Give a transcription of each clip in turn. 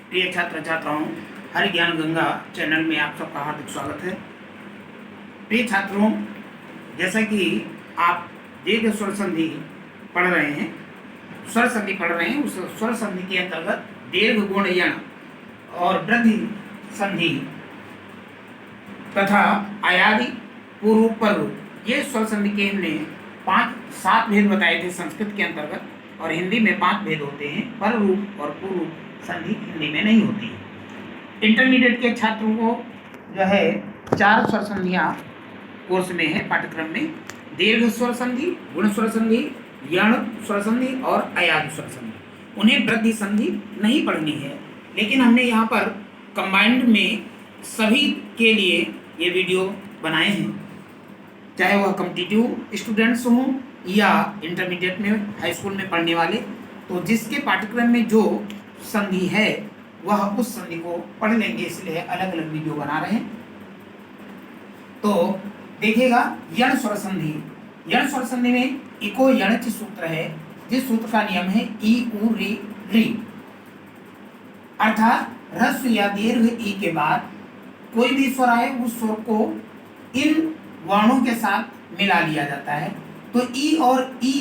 प्रिय छात्र छात्राओं, हरि ज्ञान गंगा चैनल में आप सबका हार्दिक स्वागत है। प्रिय छात्रों, जैसा कि आप दीर्घ स्वर संधि पढ़ रहे हैं, स्वर संधि पढ़ रहे हैं, उस स्वर संधि के अंतर्गत दीर्घ गुण यण और वृद्धि संधि तथा आयादि पूर्व पर ये स्वर संधि के हमने 5-7 भेद बताए थे संस्कृत के अंतर्गत, और हिंदी में 5 भेद होते हैं। पर रूप और पूर्व संधि हिंदी में नहीं होती है। इंटरमीडिएट के छात्रों को जो है 4 स्वर संधियाँ कोर्स में है, पाठ्यक्रम में। दीर्घ स्वर संधि, गुण स्वर संधि, यण स्वर संधि और अयाद स्वर संधि। उन्हें वृद्धि संधि नहीं पढ़नी है, लेकिन हमने यहाँ पर कंबाइंड में सभी के लिए ये वीडियो बनाए हैं, चाहे वह कॉम्पिटिटिव स्टूडेंट्स हों या इंटरमीडिएट में, हाई स्कूल में पढ़ने वाले। तो जिसके पाठ्यक्रम में जो संधि है वह उस संधि को पढ़ लेंगे, इसलिए अलग अलग वीडियो बना रहे हैं। तो देखिएगा, यण स्वर संधि। यण स्वर संधि में इको यणच सूत्र है, जिस सूत्र का नियम है ई उ री री, अर्थात ह्रस्व या दीर्घ ई के बाद कोई भी स्वर आए उस स्वर को इन वर्णों के साथ मिला लिया जाता है। तो ई और ई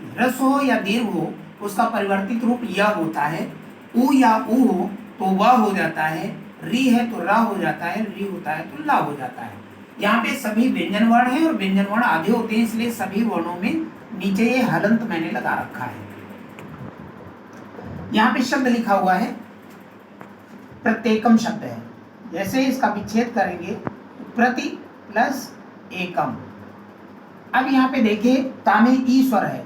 ह्रस्व हो या दीर्घ हो, उसका परिवर्तित रूप य होता है। उ या उ हो तो व हो जाता है, री है तो रा हो जाता है, री होता है तो ला हो जाता है। यहाँ पे सभी व्यंजन वर्ण हैं और व्यंजन वर्ण आधे होते हैं, इसलिए सभी वर्णों में नीचे ये हलंत मैंने लगा रखा है। यहाँ पे शब्द लिखा हुआ है, प्रत्येकम शब्द है। जैसे इसका विच्छेद करेंगे तो प्रति प्लस एकम। अब यहाँ पे देखिए, ता में ई स्वर है,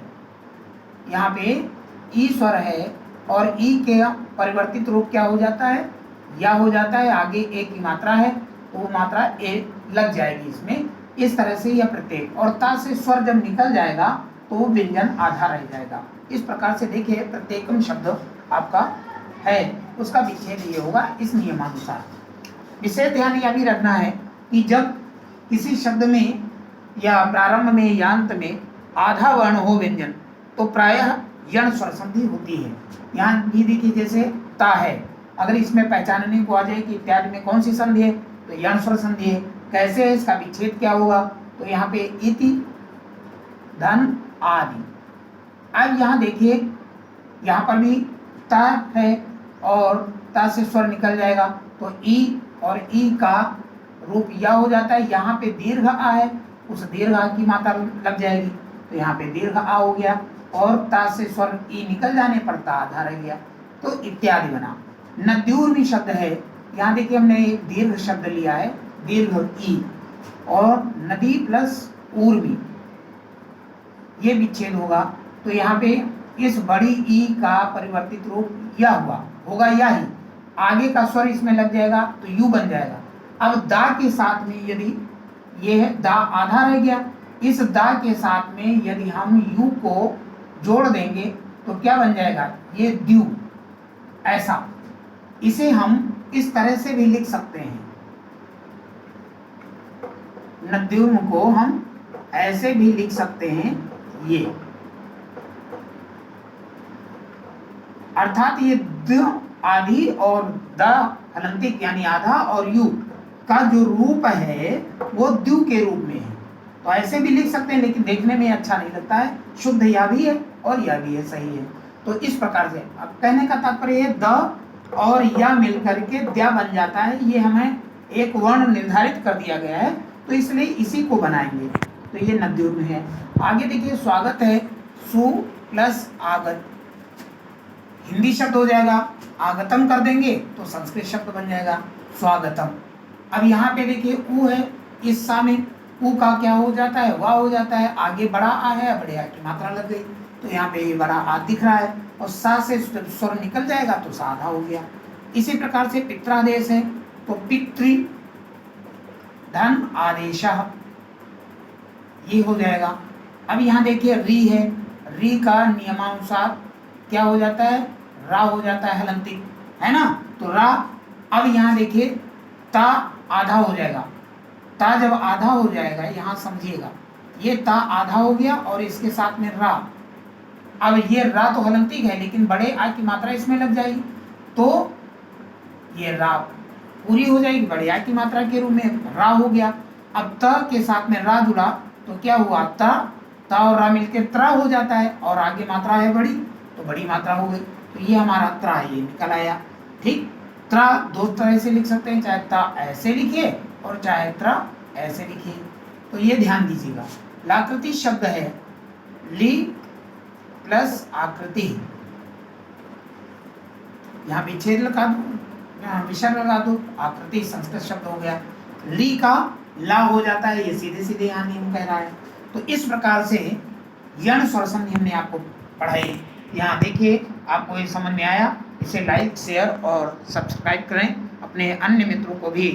यहाँ पे ई स्वर है और ई के परिवर्तित रूप क्या हो जाता है, या हो जाता है। आगे ए की मात्रा है तो वो मात्रा ए लग जाएगी इसमें। इस तरह से यह प्रत्येक, और ता से स्वर जब निकल जाएगा तो वो व्यंजन आधा रह जाएगा। इस प्रकार से देखिए, प्रत्येकम शब्द आपका है, उसका विच्छेद ये होगा इस नियमानुसार। विशेष ध्यान यह भी रखना है कि जब किसी शब्द में या प्रारंभ में या अंत में आधा वर्ण हो व्यंजन, तो प्रायः यण स्वर संधि होती है। यहाँ भी देखिए, जैसे ता है, अगर इसमें पहचानने को आ जाए कि इत्यादि में कौन सी संधि है, तो यण स्वर संधि है। कैसे है, इसका विच्छेद क्या होगा, तो यहाँ पे इति धन आदि। अब यहाँ देखिए, यहाँ पर भी ता है और ता से स्वर निकल जाएगा तो ई और ई का रूप या हो जाता है। यहाँ पे दीर्घ आ है, उस दीर्घ आ की मात्रा लग जाएगी, तो यहाँ पे दीर्घ आ हो गया, और ता से स्वर ई निकल जाने पर ता आधा रह गया, तो इत्यादि बना। नद्यूर्मी शब्द है, यहाँ देखिए हमने एक दीर्घ शब्द लिया है, दीर्घ ई, और नदी प्लस ऊर्मी, ये विच्छेद होगा। तो यहाँ पे इस बड़ी ई का परिवर्तित रूप या होगा या ही, आगे का स्वर इसमें लग जाएगा तो यू बन जाएगा। अब दा के साथ में यदि ये है, दा आधा रह गया, इस दा के साथ में यदि हम यू को जोड़ देंगे तो क्या बन जाएगा, ये द्यू। ऐसा, इसे हम इस तरह से भी लिख सकते हैं, नद्युम को हम ऐसे भी लिख सकते हैं, ये अर्थात ये द आधी और द हलंतिक यानी आधा और यू का जो रूप है वो द्यू के रूप में है। तो ऐसे भी लिख सकते हैं, लेकिन देखने में अच्छा नहीं लगता है। शुद्ध या भी है और यह भी है, सही है। तो इस प्रकार से अब कहने का तात्पर्य है, द और या मिलकर के द्या बन जाता है। ये हमें एक वर्ण निर्धारित कर दिया गया है, तो इसलिए इसी को बनाएंगे। तो ये नद्युर्म है। आगे देखिए, स्वागत है, सु प्लस आगत, हिंदी शब्द हो जाएगा। आगतम कर देंगे तो संस्कृत शब्द बन जाएगा स्वागतम। अब यहाँ पे देखिए, उ है, इस सा में उ का क्या हो जाता है, वाह हो जाता है। आगे बड़ा आ है, बड़े आ की मात्रा लग गई, तो यहाँ पे ये बड़ा आ दिख रहा है, और सा से स्वर निकल जाएगा तो सा आधा हो गया। इसी प्रकार से पित्रादेश है, तो पितृ धन आदेश, ये हो जाएगा। अब यहाँ देखिए, री है, री का नियमानुसार क्या हो जाता है, रा हो जाता है, हलंतिक है ना, तो रा। अब यहाँ देखिए, ता आधा हो जाएगा, ता जब आधा हो जाएगा, यहाँ समझिएगा, ये ता आधा हो गया और इसके साथ में रा। अब ये रा तो हलंतिक है, लेकिन बड़े आ की मात्रा इसमें लग जाएगी, तो ये रा पूरी हो जाएगी, बढ़िया की मात्रा के रूप में रा हो गया। अब त के साथ में रा जुड़ा तो क्या हुआ, ता और रा मिलकर त्रा हो जाता है, और आगे मात्रा है बड़ी तो बड़ी मात्रा हो गई। तो ये हमारा त्रा ये निकल आया। ठीक, त्रा दो तरह से लिख सकते हैं, चाहे ता ऐसे लिखिए और चाहे त्रा ऐसे लिखिए। तो ये ध्यान दीजिएगा, लाकृति शब्द है ली प्लस आकृति, यहाँ विच्छेद लगा दो, यहाँ विसर्ग लगा दो, आकृति संस्कृत शब्द हो गया। ली का ला हो जाता है, ये सीधे सीधे यहाँ नियम कह रहा है। तो इस प्रकार से यण स्वर संधि हमने आपको पढ़ाई। यहाँ देखिए आपको ये समझ में आया, इसे लाइक शेयर और सब्सक्राइब करें, अपने अन्य मित्रों को भी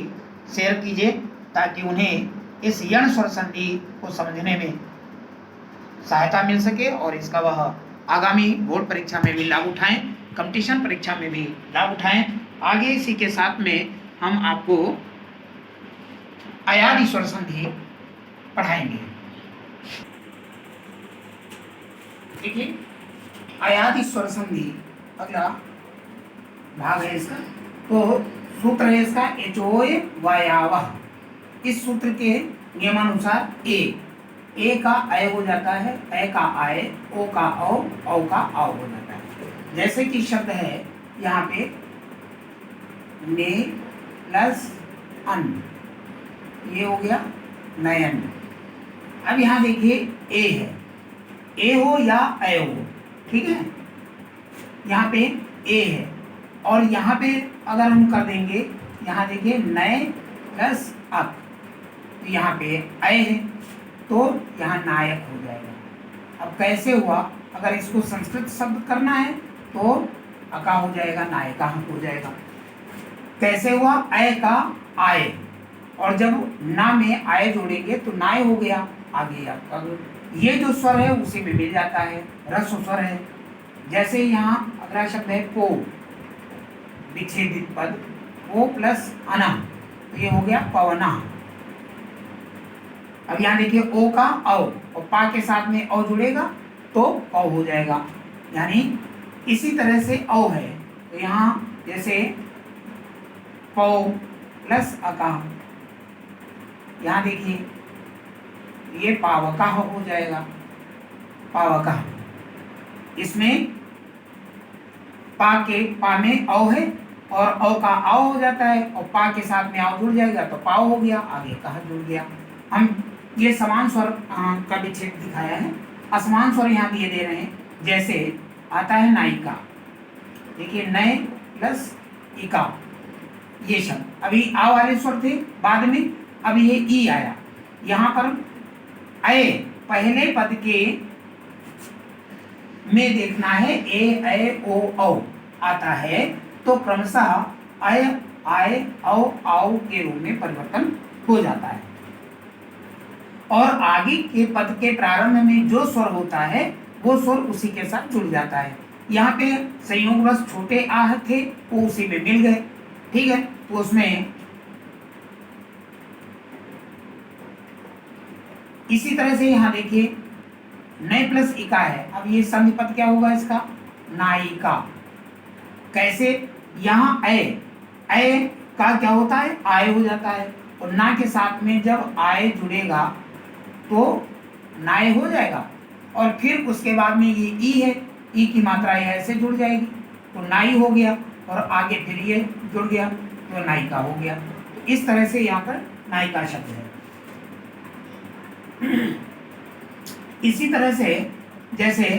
शेयर कीजिए ताकि उन्हें इस यण स्वर संधि को समझने में सहायता मिल सके और इसका वह आगामी बोर्ड परीक्षा में भी लाभ उठाएं, कंपटीशन परीक्षा में भी लाभ उठाएं। आगे इसी के साथ में हम आपको अयादि स्वर संधि पढ़ाएंगे। देखिए अयादि स्वर संधि अगला भाग है इसका। तो सूत्र है इसका एचोय वायावह। इस सूत्र के नियमानुसार ए का अय हो जाता है, ए का आय, ओ का औ का आव हो जाता है। जैसे कि शब्द है यहाँ पे ने प्लस अन, ये हो गया नयन। अब यहाँ देखिए ए है, ए हो या अय हो, ठीक है, यहाँ पे ए है और यहाँ पे अगर हम कर देंगे, यहाँ देखिए नए प्लस अक, तो यहाँ पे अय है तो यहाँ नायक हो जाएगा। अब कैसे हुआ, अगर इसको संस्कृत शब्द करना है तो अका हो जाएगा, नायका हो जाएगा। कैसे हुआ, अय का आय, और जब ना में आय जोड़ेंगे तो नाय हो गया। आगे आपका ये जो स्वर है उसी में मिल जाता है, रस्व स्वर है। जैसे यहाँ अगला शब्द है को, विच्छेदित पद, ओ प्लस अना, तो ये हो गया पवना। अब यहाँ देखिए ओ का औ और पा के साथ में औ जुड़ेगा तो औ हो जाएगा। यानी इसी तरह से औ है तो यहाँ जैसे पौ प्लस अका, यहाँ देखिए ये पावका हो जाएगा, पावका। इसमें पा में औ है और औ का आओ हो जाता है और पा के साथ में आओ जुड़ जाएगा तो पाव हो गया, आगे कहा जुड़ गया। हम ये समान स्वर का विच्छेद दिखाया है, असमान स्वर यहाँ दिए दे रहे हैं। जैसे आता है नायिका, देखिए नए प्लस इका, ये शब्द अभी आ वाले स्वर थे, बाद में अब ये ई आया। यहाँ पर अय पहले पद के में देखना है, ए अय ओ औ आता है तो क्रमशः अय आय औ आओ के रूप में परिवर्तन हो जाता है और आगे के पद के प्रारंभ में जो स्वर होता है वो स्वर उसी के साथ जुड़ जाता है। यहाँ पे संयोगवश छोटे आह थे वो उसी में मिल गए, ठीक है। तो उसमें इसी तरह से यहाँ देखिए नए प्लस इका है, अब ये संधि पद क्या होगा इसका, नायिका। कैसे, यहाँ अय का क्या होता है, आय हो जाता है और ना के साथ में जब आय जुड़ेगा तो नाय हो जाएगा और फिर उसके बाद में ये ई है, ई की मात्रा ऐसे जुड़ जाएगी तो नाई हो गया और आगे फिर ये जुड़ गया तो नायिका हो गया। तो इस तरह से यहाँ पर नायिका शब्द है। इसी तरह से जैसे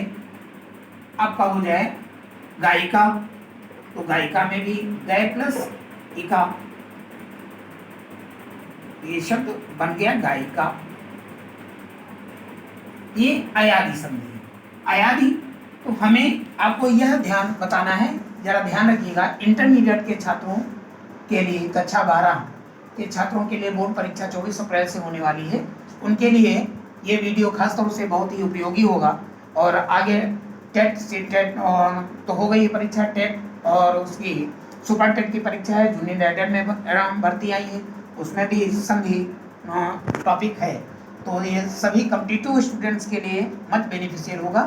आपका हो जाए गायिका, तो गायिका में भी गय प्लस इका, ये शब्द बन गया गायिका। ये अयादि संधि है। अयादि तो हमें आपको यह ध्यान बताना है, जरा ध्यान रखिएगा, इंटरमीडिएट के छात्रों के लिए, कक्षा 12 के छात्रों के लिए बोर्ड परीक्षा 24 अप्रैल से होने वाली है, उनके लिए ये वीडियो खास तौर से बहुत ही उपयोगी होगा। और आगे टेट टेट तो हो गई परीक्षा, टेट और उसकी सुपर टेट की परीक्षा है, जूनियर एडेड में भर्ती आई है, उसमें भी संधि टॉपिक है। तो ये सभी कॉम्पिटिटिव स्टूडेंट्स के लिए मच बेनिफिशियल होगा।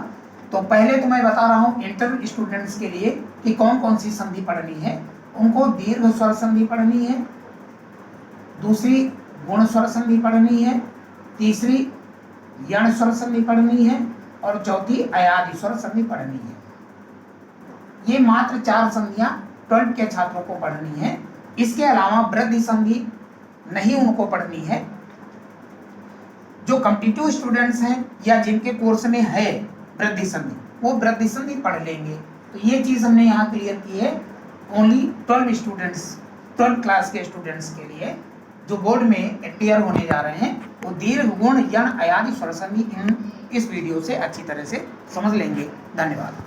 तो पहले तो मैं बता रहा हूँ इंटर स्टूडेंट्स के लिए कि कौन कौन सी संधि पढ़नी है, उनको दीर्घ स्वर संधि पढ़नी है, दूसरी गुण स्वर संधि पढ़नी है, तीसरी यण स्वर संधि पढ़नी है और चौथी अयादि स्वर संधि पढ़नी है। ये मात्र 4 संधियां 12 के छात्रों को पढ़नी है। इसके अलावा वृद्धि संधि नहीं उनको पढ़नी है। जो कॉम्पिटिटिव स्टूडेंट्स हैं या जिनके कोर्स में है वृद्धि संधि, वो वृद्धि संधि पढ़ लेंगे। तो ये चीज हमने यहाँ क्लियर की है ओनली 12 स्टूडेंट्स, 12 क्लास के स्टूडेंट्स के लिए जो बोर्ड में अपीयर होने जा रहे हैं, वो दीर्घ गुण यण अयादि स्वर संधि इस वीडियो से अच्छी तरह से समझ लेंगे। धन्यवाद।